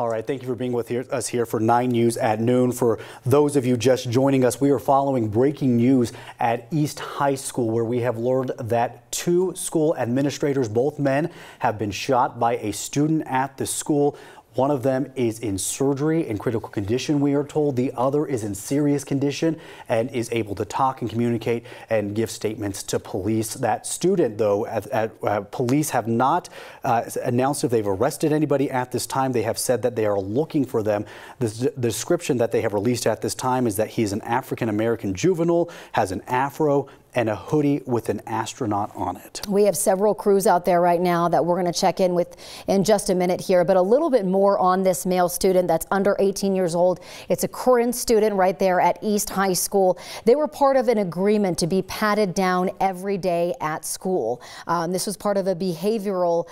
All right, thank you for being with us here for 9 News at noon. For those of you just joining us, we are following breaking news at East High School, where we have learned that 2 school administrators, both men, have been shot by a student at the school. One of them is in surgery, in critical condition, we are told. The other is in serious condition and is able to talk and communicate and give statements to police. That student, though, police have not announced if they've arrested anybody at this time. They have said that they are looking for them. The description that they have released at this time is that he's an African-American juvenile, has an afro, and a hoodie with an astronaut on it. We have several crews out there right now that we're going to check in with in just a minute here, but a little bit more on this male student that's under 18 years old. It's a current student right there at East High School. They were part of an agreement to be patted down every day at school. This was part of a behavioral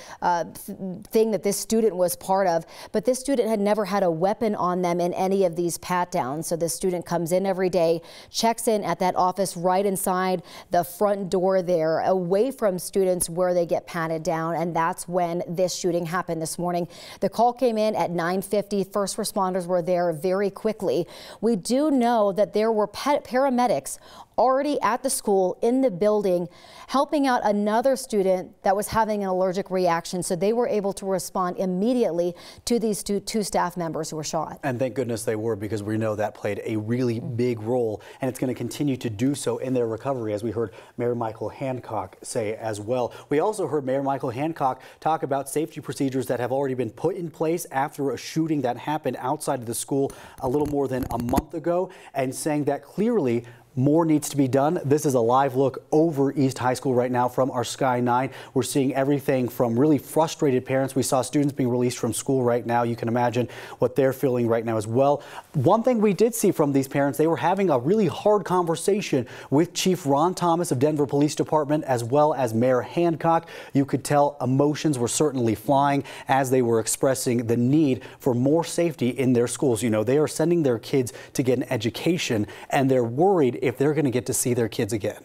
thing that this student was part of, but this student had never had a weapon on them in any of these pat downs. So this student comes in every day, checks in at that office right inside the front door there, away from students where they get patted down, and that's when this shooting happened this morning. The call came in at 9:50. First responders were there very quickly. We do know that there were paramedics already at the school in the building helping out another student that was having an allergic reaction, so they were able to respond immediately to these two staff members who were shot. And thank goodness they were, because we know that played a really big role, and it's going to continue to do so in their recovery, as we heard Mayor Michael Hancock say as well. We also heard Mayor Michael Hancock talk about safety procedures that have already been put in place after a shooting that happened outside of the school a little more than a month ago, and saying that clearly more needs to be done. This is a live look over East High School right now from our Sky 9. We're seeing everything from really frustrated parents. We saw students being released from school right now. You can imagine what they're feeling right now as well. One thing we did see from these parents, they were having a really hard conversation with Chief Ron Thomas of Denver Police Department, as well as Mayor Hancock. You could tell emotions were certainly flying as they were expressing the need for more safety in their schools. You know, they are sending their kids to get an education, and they're worried if they're going to get to see their kids again.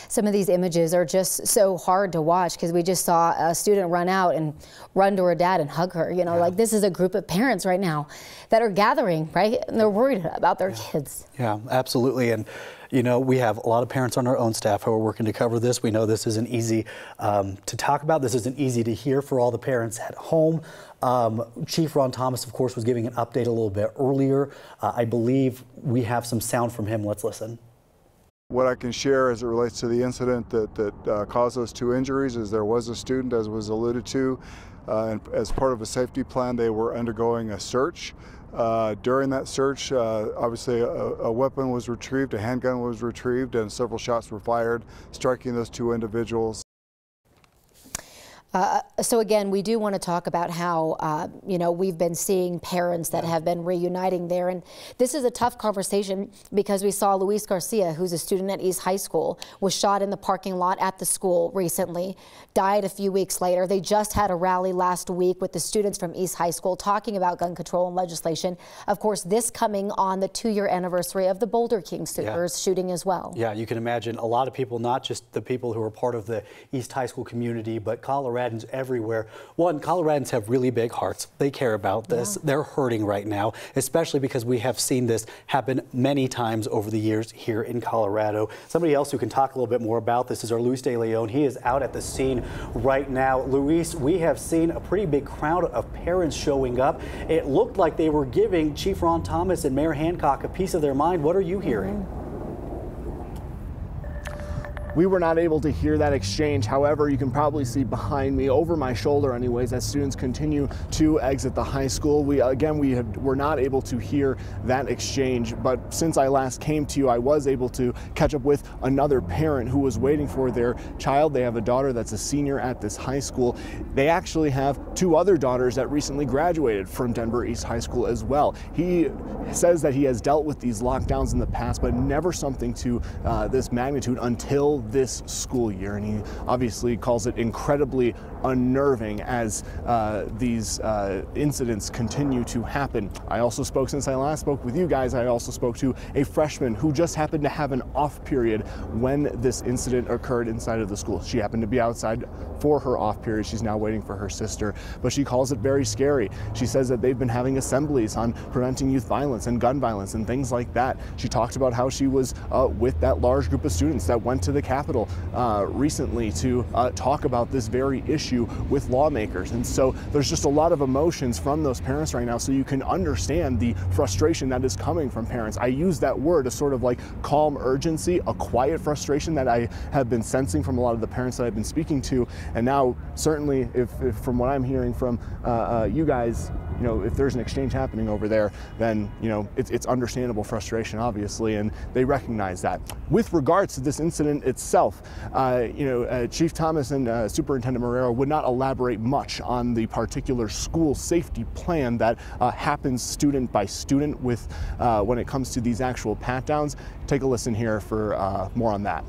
Some of these images are just so hard to watch, because we just saw a student run out and run to her dad and hug her. You know, like, this is a group of parents right now that are gathering, right? And they're worried about their kids. Yeah, absolutely. And you know, we have a lot of parents on our own staff who are working to cover this. We know this isn't easy to talk about. This isn't easy to hear for all the parents at home. Chief Ron Thomas, of course, was giving an update a little bit earlier. I believe we have some sound from him. Let's listen. What I can share as it relates to the incident that caused those 2 injuries is there was a student, as was alluded to, and as part of a safety plan, they were undergoing a search. During that search, obviously a weapon was retrieved, a handgun was retrieved, and several shots were fired, striking those 2 individuals. So again, we do want to talk about how, you know, we've been seeing parents that have been reuniting there. And this is a tough conversation, because we saw Luis Garcia, who's a student at East High School, was shot in the parking lot at the school recently, died a few weeks later. They just had a rally last week with the students from East High School talking about gun control and legislation. Of course, this coming on the 2-year anniversary of the Boulder King shooting as well. Yeah, you can imagine a lot of people, not just the people who are part of the East High School community, but Coloradans everywhere. One, Coloradans have really big hearts. They care about this. They're hurting right now, especially because we have seen this happen many times over the years here in Colorado. Somebody else who can talk a little bit more about this is our Luis De Leon. He is out at the scene right now. Luis, we have seen a pretty big crowd of parents showing up. It looked like they were giving Chief Ron Thomas and Mayor Hancock a piece of their mind. What are you hearing? We were not able to hear that exchange. However, you can probably see behind me, over my shoulder anyways, as students continue to exit the high school. We were not able to hear that exchange, but since I last came to you, I was able to catch up with another parent who was waiting for their child. They have a daughter that's a senior at this high school. They actually have 2 other daughters that recently graduated from Denver East High School as well. He says that he has dealt with these lockdowns in the past, but never something to this magnitude until this school year. And he obviously calls it incredibly unnerving as these incidents continue to happen. I also spoke, since I last spoke with you guys, I also spoke to a freshman who just happened to have an off period when this incident occurred inside of the school. She happened to be outside for her off period. She's now waiting for her sister, but she calls it very scary. She says that they've been having assemblies on preventing youth violence and gun violence and things like that. She talked about how she was with that large group of students that went to the Capitol recently to talk about this very issue with lawmakers. And so there's just a lot of emotions from those parents right now, so you can understand the frustration that is coming from parents. I use that word, a sort of like calm urgency, a quiet frustration that I have been sensing from a lot of the parents that I've been speaking to. And now, certainly, if from what I'm hearing from you guys, you know, if there's an exchange happening over there, then, you know, it's understandable frustration, obviously, and they recognize that. With regards to this incident itself, Chief Thomas and Superintendent Marrero would not elaborate much on the particular school safety plan that happens student by student with when it comes to these actual pat-downs. Take a listen here for more on that.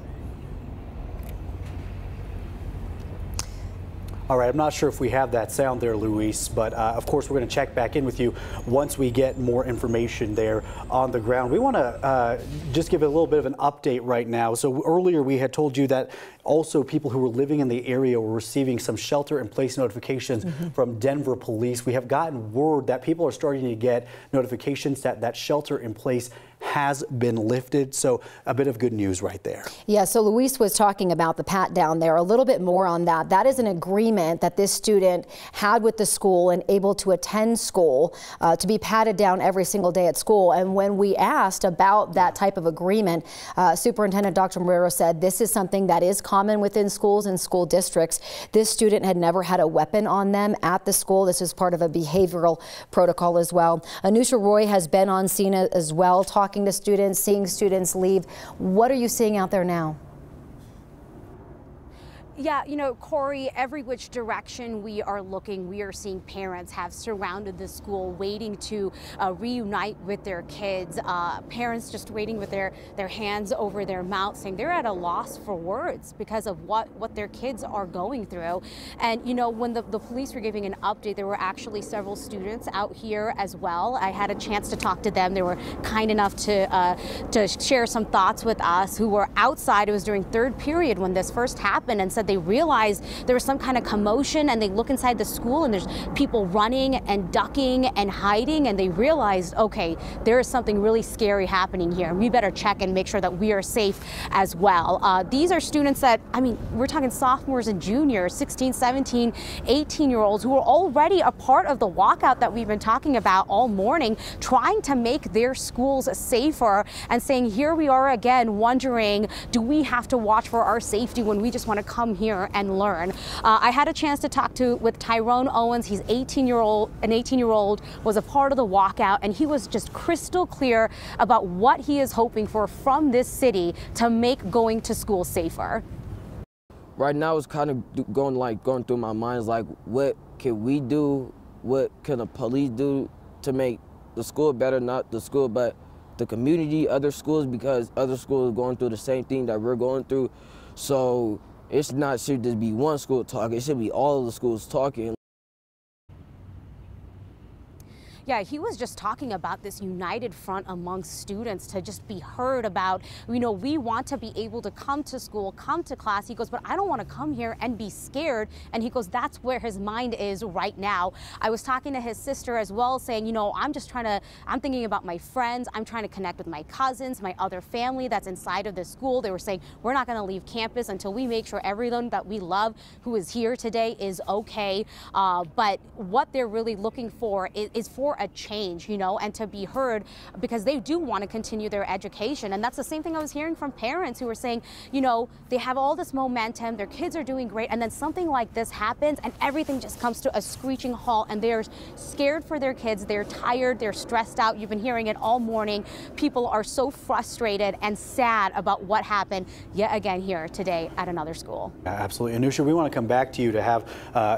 All right, I'm not sure if we have that sound there, Luis, but of course we're going to check back in with you once we get more information there on the ground. We want to just give a little bit of an update right now. So earlier we had told you that also people who were living in the area were receiving some shelter-in-place notifications from Denver police. We have gotten word that people are starting to get notifications that that shelter-in-place has been lifted. So a bit of good news right there. Yeah, so Luis was talking about the pat down there. A little bit more on that. That is an agreement that this student had with the school and able to attend school, to be patted down every single day at school. And when we asked about that type of agreement, Superintendent Dr. Marrero said this is something that is common within schools and school districts. This student had never had a weapon on them at the school. This is part of a behavioral protocol as well. Anusha Roy has been on scene as well, talking to students, seeing students leave. What are you seeing out there now? Yeah, you know, Corey, every which direction we are looking, we are seeing parents have surrounded the school waiting to reunite with their kids. Parents just waiting with their hands over their mouth, saying they're at a loss for words because of what their kids are going through. And, you know, when the police were giving an update, there were actually several students out here as well. I had a chance to talk to them. They were kind enough to share some thoughts with us who were outside. It was during third period when this first happened, and said they realized there was some kind of commotion, and they look inside the school and there's people running and ducking and hiding, and they realized, okay, there is something really scary happening here, and we better check and make sure that we are safe as well. These are students that, I mean, we're talking sophomores and juniors, 16, 17, 18-year-olds who are already a part of the walkout that we've been talking about all morning, trying to make their schools safer, and saying, here we are again wondering, do we have to watch for our safety when we just want to come here and learn? I had a chance to talk with Tyrone Owens. He's an 18-year-old, was a part of the walkout, and he was just crystal clear about what he is hoping for from this city to make going to school safer. Right now it's kind of going through my mind, like, what can we do? What can the police do to make the school better? Not the school, but the community, other schools, because other schools are going through the same thing that we're going through. So it's not should just be one school talking, it should be all of the schools talking. Yeah, he was just talking about this united front amongst students to just be heard about, you know, we want to be able to come to school, come to class. He goes, but I don't want to come here and be scared. And he goes, that's where his mind is right now. I was talking to his sister as well, saying, you know, I'm thinking about my friends. I'm trying to connect with my cousins, my other family that's inside of this school. They were saying, we're not going to leave campus until we make sure everyone that we love who is here today is okay. But what they're really looking for is for a change, you know, and to be heard, because they do want to continue their education. And that's the same thing I was hearing from parents who were saying, you know, they have all this momentum, their kids are doing great, and then something like this happens and everything just comes to a screeching halt, and they're scared for their kids, they're tired, they're stressed out. You've been hearing it all morning. People are so frustrated and sad about what happened yet again here today at another school. Absolutely. Anusha, we want to come back to you to have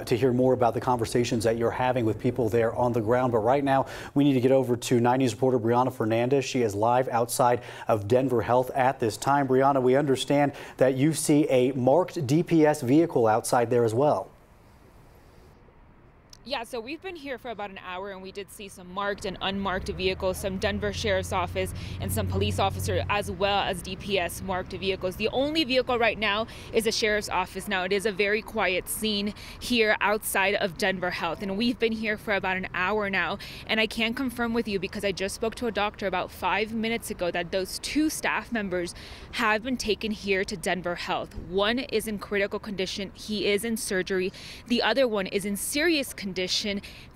to hear more about the conversations that you're having with people there on the ground, but right now now, we need to get over to 9 News reporter Brianna Fernandez. She is live outside of Denver Health at this time. Brianna, we understand that you see a marked DPS vehicle outside there as well. Yeah, so we've been here for about an hour, and we did see some marked and unmarked vehicles, some Denver Sheriff's Office and some police officers, as well as DPS marked vehicles. The only vehicle right now is a Sheriff's Office. Now, it is a very quiet scene here outside of Denver Health, and we've been here for about an hour now, and I can confirm with you, because I just spoke to a doctor about 5 minutes ago, that those 2 staff members have been taken here to Denver Health. One is in critical condition. He is in surgery. The other one is in serious condition,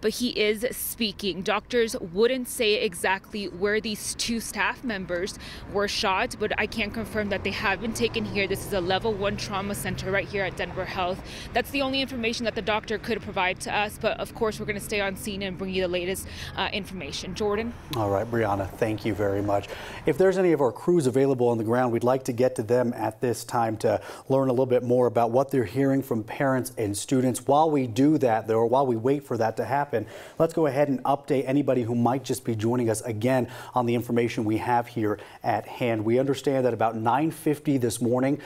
but he is speaking. Doctors wouldn't say exactly where these 2 staff members were shot, but I can confirm that they have been taken here. This is a level 1 trauma center right here at Denver Health. That's the only information that the doctor could provide to us, but of course we're going to stay on scene and bring you the latest information. Jordan? All right, Brianna, thank you very much. If there's any of our crews available on the ground, we'd like to get to them at this time to learn a little bit more about what they're hearing from parents and students. While we do that, though, or while we wait for that to happen, let's go ahead and update anybody who might just be joining us again on the information we have here at hand. We understand that about 9:50 this morning,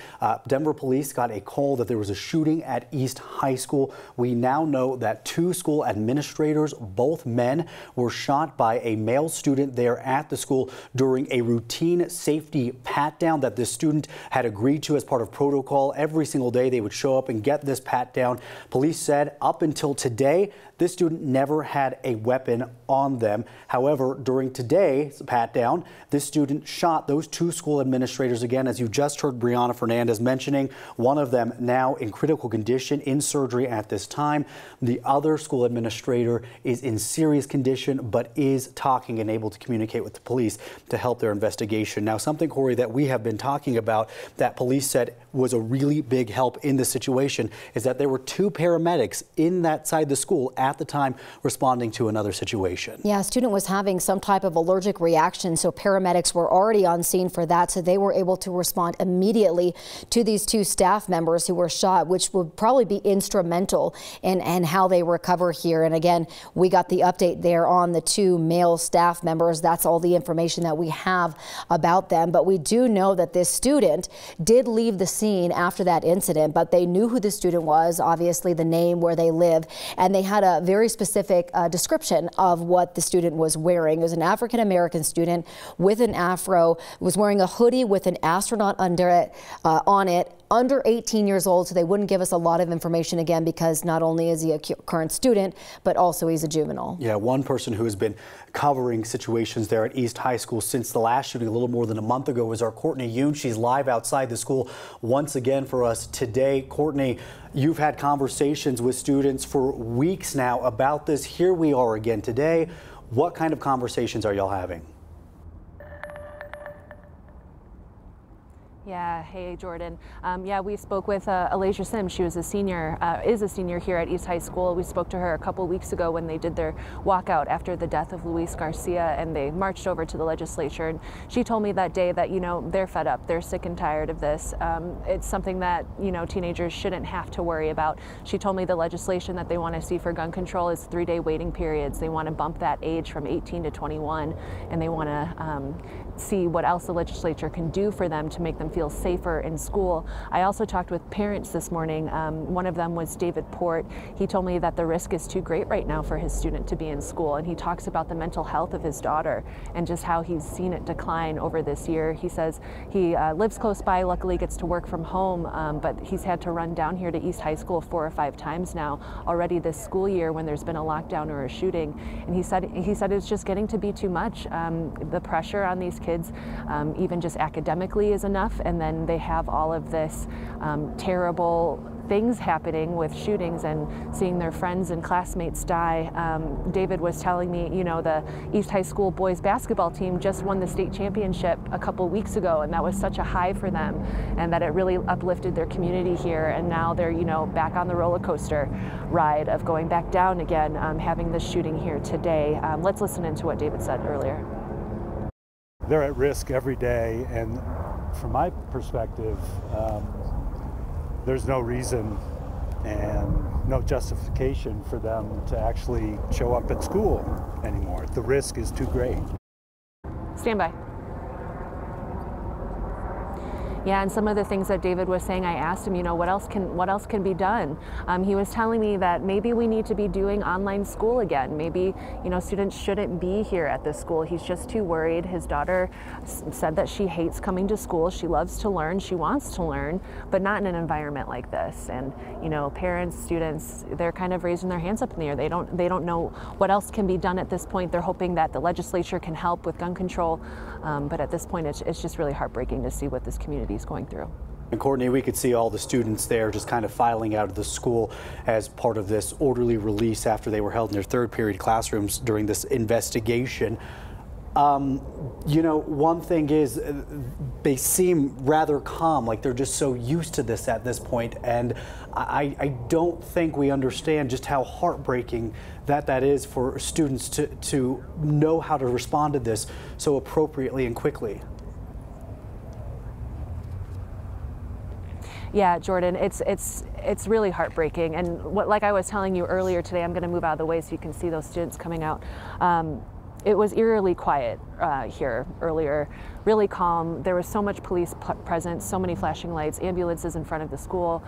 Denver police got a call that there was a shooting at East High School. We now know that 2 school administrators, both men, were shot by a male student there at the school during a routine safety pat-down that this student had agreed to as part of protocol. Every single day they would show up and get this pat-down. Police said up until today, this student never had a weapon on them. However, during today's pat-down, this student shot those 2 school administrators again, as you just heard Brianna Fernandez mentioning. One of them now in critical condition, in surgery at this time. The other school administrator is in serious condition, but is talking and able to communicate with the police to help their investigation. Now, something, Corey, that we have been talking about that police said was a really big help in this situation is that there were 2 paramedics in that side of the school at the time responding to another situation. Yeah, a student was having some type of allergic reaction, so paramedics were already on scene for that, so they were able to respond immediately to these 2 staff members who were shot, which would probably be instrumental in how they recover here. And again, we got the update there on the 2 male staff members. That's all the information that we have about them, but we do know that this student did leave the scene after that incident, but they knew who the student was, obviously the name, where they live, and they had a very specific description of what the student was wearing. It was an African-American student with an afro, was wearing a hoodie with an astronaut under it, on it, under 18 years old, so they wouldn't give us a lot of information again, because not only is he a current student, but also he's a juvenile. Yeah, one person who has been covering situations there at East High School since the last shooting a little more than a month ago is our Courtney Yoon. She's live outside the school once again for us today. Courtney, you've had conversations with students for weeks now about this. Here we are again today. What kind of conversations are y'all having? Yeah, hey Jordan. Yeah, we spoke with Alasia Sims. She was a senior, is a senior here at East High School. We spoke to her a couple weeks ago when they did their walkout after the death of Luis Garcia, and they marched over to the legislature. And she told me that day that, you know, they're fed up, they're sick and tired of this. It's something that, you know, teenagers shouldn't have to worry about. She told me the legislation that they want to see for gun control is 3-day waiting periods. They want to bump that age from 18 to 21, and they want to see what else the legislature can do for them to make them feel safer in school. I also talked with parents this morning. One of them was David Port. He told me that the risk is too great right now for his student to be in school, and he talks about the mental health of his daughter and just how he's seen it decline over this year. He says he lives close by, luckily gets to work from home, but he's had to run down here to East High School 4 or 5 times now already this school year when there's been a lockdown or a shooting. And he said it's just getting to be too much. The pressure on these kids, even just academically, is enough, and then they have all of this terrible things happening with shootings and seeing their friends and classmates die. David was telling me, you know, the East High School boys basketball team just won the state championship a couple weeks ago, and that was such a high for them, and that it really uplifted their community here. And now they're, you know, back on the roller coaster ride of going back down again, having this shooting here today. Let's listen into what David said earlier. They're at risk every day, and from my perspective, there's no reason and no justification for them to actually show up at school anymore. The risk is too great. Stand by. Yeah, and some of the things that David was saying, I asked him, you know, what else can be done? He was telling me that maybe we need to be doing online school again. Maybe, you know, students shouldn't be here at this school. He's just too worried. His daughter said that she hates coming to school. She loves to learn. She wants to learn, but not in an environment like this. And, you know, parents, students, they're kind of raising their hands up in the air. They don't know what else can be done at this point. They're hoping that the legislature can help with gun control. But at this point, it's just really heartbreaking to see what this community is going through. And Courtney, we could see all the students there just kind of filing out of the school as part of this orderly release after they were held in their third period classrooms during this investigation. You know, one thing is they seem rather calm, like they're just so used to this at this point. And I don't think we understand just how heartbreaking that is for students to know how to respond to this so appropriately and quickly. Yeah, Jordan, it's really heartbreaking. And like I was telling you earlier today, I'm going to move out of the way so you can see those students coming out. It was eerily quiet here earlier, really calm. There was so much police presence, so many flashing lights, ambulances in front of the school.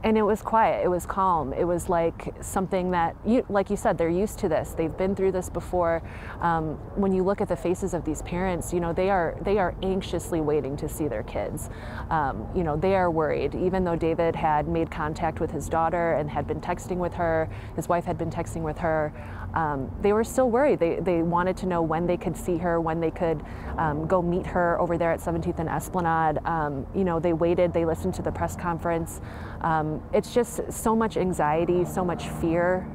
And it was quiet, it was calm. It was like something that, like you said, they're used to this. They've been through this before. When you look at the faces of these parents, you know, they are anxiously waiting to see their kids. You know, they are worried. Even though David had made contact with his daughter and had been texting with her, his wife had been texting with her, they were still worried. They wanted to know when they could see her, when they could go meet her over there at 17th and Esplanade. You know, they waited, they listened to the press conference. It's just so much anxiety, so much fear,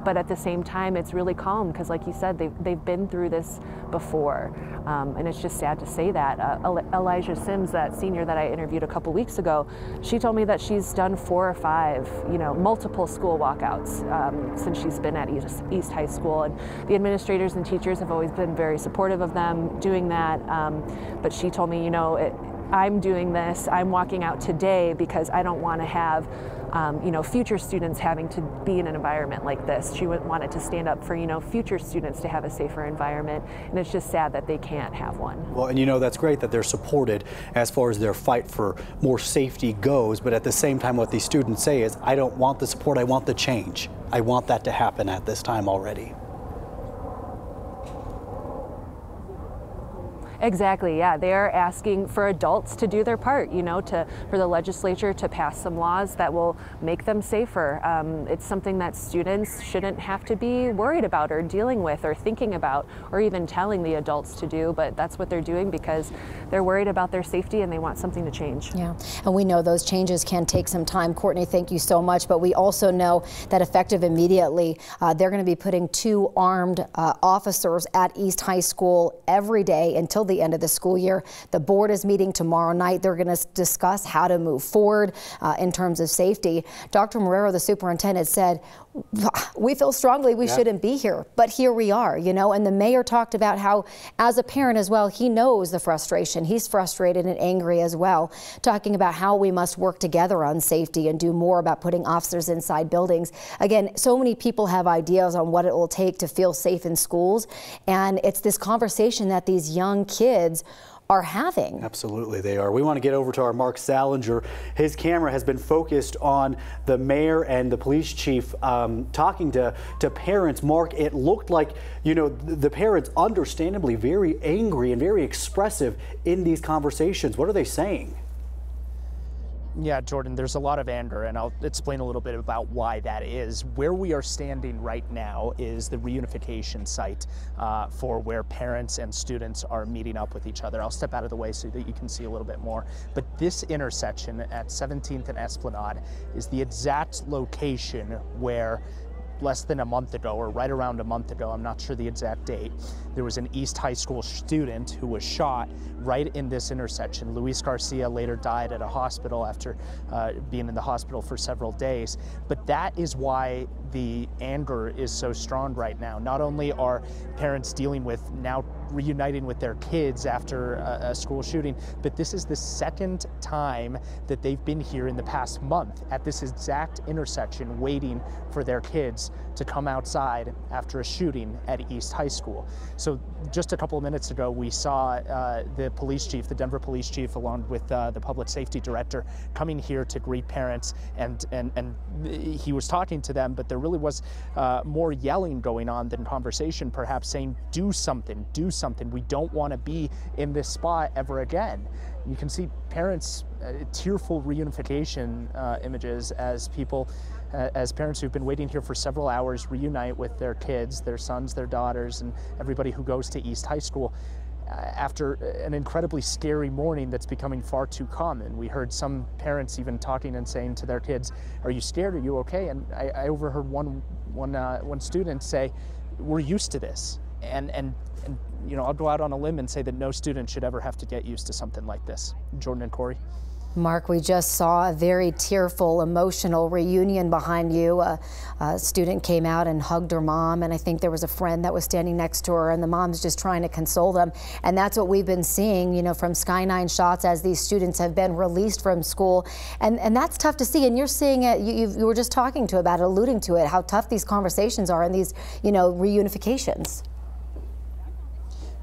but at the same time, it's really calm because, like you said, they've been through this before, and it's just sad to say that. Elijah Sims, that senior that I interviewed a couple weeks ago, she told me that she's done 4 or 5, you know, multiple school walkouts since she's been at East High School, and the administrators and teachers have always been very supportive of them doing that, but she told me, you know, I'm doing this, I'm walking out today because I don't want to have you know, future students having to be in an environment like this. She wanted to stand up for, you know, future students to have a safer environment, and it's just sad that they can't have one. Well, and you know, that's great that they're supported as far as their fight for more safety goes, but at the same time what these students say is, I don't want the support, I want the change. I want that to happen at this time already. Exactly, yeah. They are asking for adults to do their part, you know, for the legislature to pass some laws that will make them safer. It's something that students shouldn't have to be worried about or dealing with or thinking about or even telling the adults to do, but that's what they're doing because they're worried about their safety and they want something to change. Yeah, and we know those changes can take some time. Courtney, thank you so much, but we also know that effective immediately, they're going to be putting 2 armed officers at East High School every day until the end of the school year. The board is meeting tomorrow night. They're going to discuss how to move forward in terms of safety. Dr. Marrero, the superintendent, said, we feel strongly we shouldn't be here, but here we are, you know, and the mayor talked about how, as a parent as well, he knows the frustration. He's frustrated and angry as well, talking about how we must work together on safety and do more about putting officers inside buildings. Again, so many people have ideas on what it will take to feel safe in schools, and it's this conversation that these young kids are having. Absolutely, they are. We want to get over to our Mark Salinger. His camera has been focused on the mayor and the police chief talking to parents. Mark, it looked like, you know, the parents understandably very angry and very expressive in these conversations. What are they saying? Yeah, Jordan, there's a lot of anger, and I'll explain a little bit about why that is. Where we are standing right now is the reunification site for where parents and students are meeting up with each other. I'll step out of the way so that you can see a little bit more. But this intersection at 17th and Esplanade is the exact location where less than a month ago, or right around a month ago, I'm not sure the exact date, there was an East High School student who was shot right in this intersection. Luis Garcia later died at a hospital after being in the hospital for several days. But that is why the anger is so strong right now. Not only are parents dealing with now reuniting with their kids after a school shooting, but this is the second time that they've been here in the past month at this exact intersection waiting for their kids to come outside after a shooting at East High School. So just a couple of minutes ago, we saw the police chief, the Denver police chief, along with the public safety director, coming here to greet parents, and he was talking to them, but there really was more yelling going on than conversation, perhaps saying, do something, do something. We don't want to be in this spot ever again. You can see parents, tearful reunification images as people, as parents who've been waiting here for several hours reunite with their kids, their sons, their daughters, and everybody who goes to East High School after an incredibly scary morning that's becoming far too common. We heard some parents even talking and saying to their kids, "Are you scared? Are you okay?" And I overheard one student say, "We're used to this." And you know, I'll go out on a limb and say that no student should ever have to get used to something like this. Jordan and Corey. Mark, we just saw a very tearful, emotional reunion behind you. A student came out and hugged her mom, and I think there was a friend that was standing next to her, and the mom's just trying to console them. And that's what we've been seeing, you know, from Sky 9 shots as these students have been released from school. And that's tough to see. And you're seeing it, you were just talking to about it, alluding to it, how tough these conversations are and these, you know, reunifications.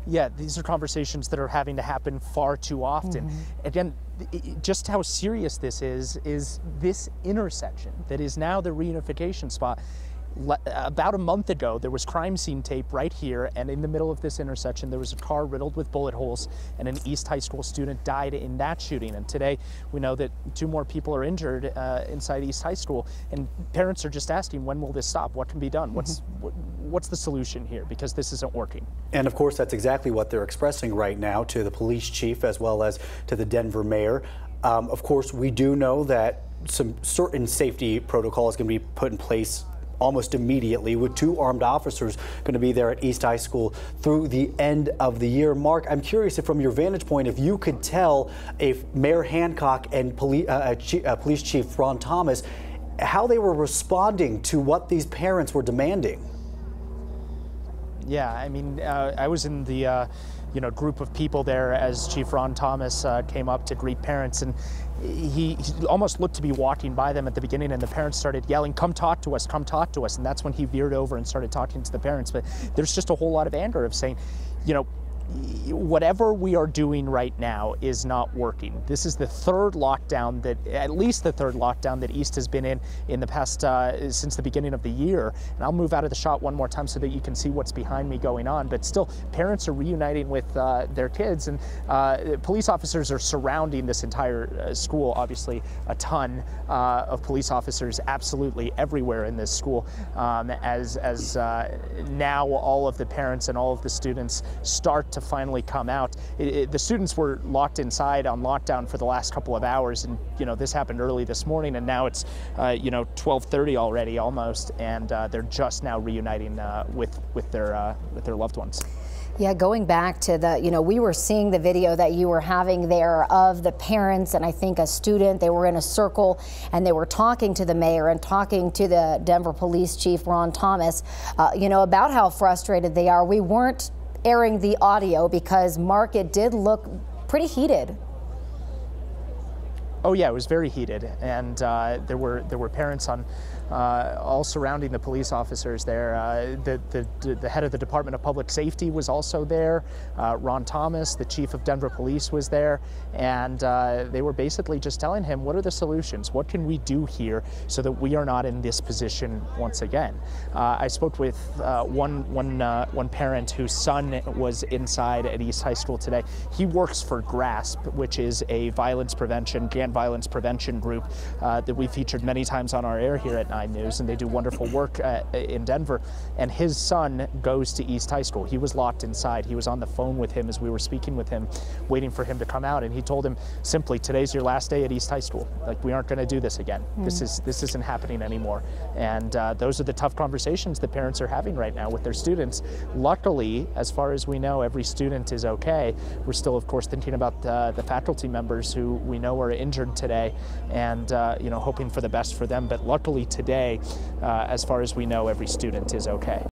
Yeah, these are conversations that are having to happen far too often. Again, just how serious this is this intersection that is now the reunification spot. About a month ago, there was crime scene tape right here, and in the middle of this intersection, there was a car riddled with bullet holes, and an East High School student died in that shooting. And today, we know that 2 more people are injured inside East High School, and parents are just asking, when will this stop? What can be done? What's the solution here? Because this isn't working. And of course, that's exactly what they're expressing right now to the police chief as well as to the Denver mayor. Of course, we do know that some certain safety protocols can be put in place almost immediately, with 2 armed officers going to be there at East High School through the end of the year. Mark, I'm curious if from your vantage point, if you could tell if Mayor Hancock and Police Chief Ron Thomas how they were responding to what these parents were demanding. Yeah, I mean, I was in the group of people there as Chief Ron Thomas came up to greet parents, and he almost looked to be walking by them at the beginning, and the parents started yelling, "Come talk to us, come talk to us." And that's when he veered over and started talking to the parents. But there's just a whole lot of anger of saying, you know, whatever we are doing right now is not working. This is the 3rd lockdown that, at least the 3rd lockdown that East has been in the past, since the beginning of the year. And I'll move out of the shot one more time so that you can see what's behind me going on. But still, parents are reuniting with their kids, and police officers are surrounding this entire school. Obviously, a ton of police officers absolutely everywhere in this school, as now all of the parents and all of the students start to finally come out. The students were locked inside on lockdown for the last couple of hours, and you know, this happened early this morning, and now it's 12:30 already almost, and they're just now reuniting with their loved ones. Yeah, going back to the, we were seeing the video that you were having there of the parents and I think a student. They were in a circle and they were talking to the mayor and talking to the Denver Police Chief Ron Thomas, about how frustrated they are. We weren't airing the audio because, Mark, it did look pretty heated. Oh yeah, it was very heated, and there were parents on all surrounding the police officers there. The head of the Department of Public Safety was also there. Ron Thomas, the chief of Denver Police, was there, and they were basically just telling him, what are the solutions? What can we do here so that we are not in this position once again? I spoke with one parent whose son was inside at East High School today. He works for GRASP, which is a violence prevention, gun violence prevention group that we featured many times on our air here at 9 News, and they do wonderful work in Denver. And his son goes to East High School. He was locked inside. He was on the phone with him as we were speaking with him, waiting for him to come out. And he told him simply, today's your last day at East High School. Like, we aren't going to do this again. This isn't happening anymore. And those are the tough conversations that parents are having right now with their students. Luckily, as far as we know, every student is okay. We're still, of course, thinking about the faculty members who we know are injured today, and hoping for the best for them. But luckily today, as far as we know, every student is okay.